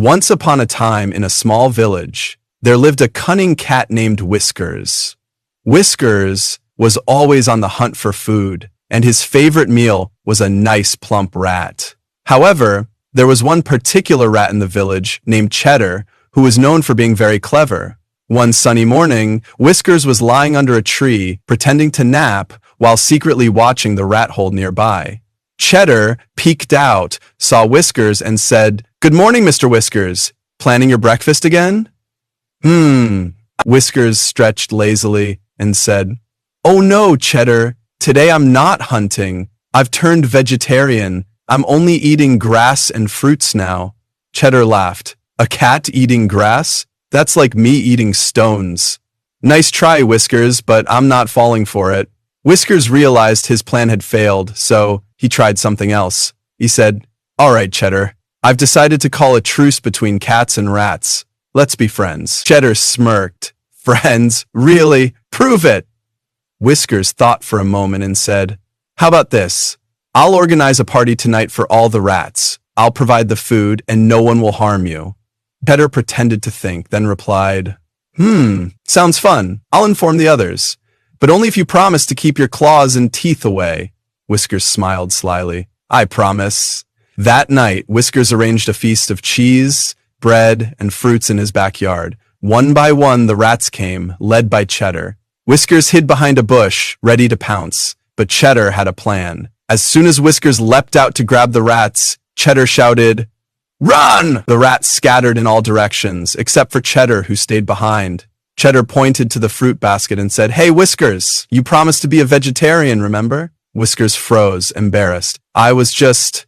Once upon a time in a small village, there lived a cunning cat named Whiskers. Whiskers was always on the hunt for food, and his favorite meal was a nice plump rat. However, there was one particular rat in the village named Cheddar who was known for being very clever. One sunny morning, Whiskers was lying under a tree, pretending to nap while secretly watching the rat hole nearby. Cheddar, peeked out, saw Whiskers and said, "Good morning, Mr. Whiskers. Planning your breakfast again?" Whiskers stretched lazily and said, "Oh no, Cheddar. Today I'm not hunting. I've turned vegetarian. I'm only eating grass and fruits now." Cheddar laughed. "A cat eating grass? That's like me eating stones." "Nice try, Whiskers, but I'm not falling for it." Whiskers realized his plan had failed, so he tried something else. He said, "All right, Cheddar. I've decided to call a truce between cats and rats. Let's be friends." Cheddar smirked. "Friends? Really? Prove it." Whiskers thought for a moment and said, "How about this? I'll organize a party tonight for all the rats. I'll provide the food and no one will harm you." Cheddar pretended to think, then replied, "Sounds fun. I'll inform the others. But only if you promise to keep your claws and teeth away." Whiskers smiled slyly. "I promise." That night, Whiskers arranged a feast of cheese, bread, and fruits in his backyard. One by one, the rats came, led by Cheddar. Whiskers hid behind a bush, ready to pounce, but Cheddar had a plan. As soon as Whiskers leapt out to grab the rats, Cheddar shouted, "Run!" The rats scattered in all directions, except for Cheddar, who stayed behind. Cheddar pointed to the fruit basket and said, "Hey, Whiskers, you promised to be a vegetarian, remember?" Whiskers froze, embarrassed. "I was just,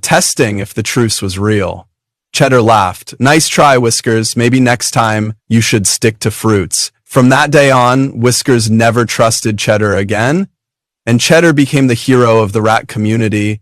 testing if the truce was real." Cheddar laughed. "Nice try, Whiskers. Maybe next time you should stick to fruits." From that day on, Whiskers never trusted Cheddar again, and Cheddar became the hero of the rat community,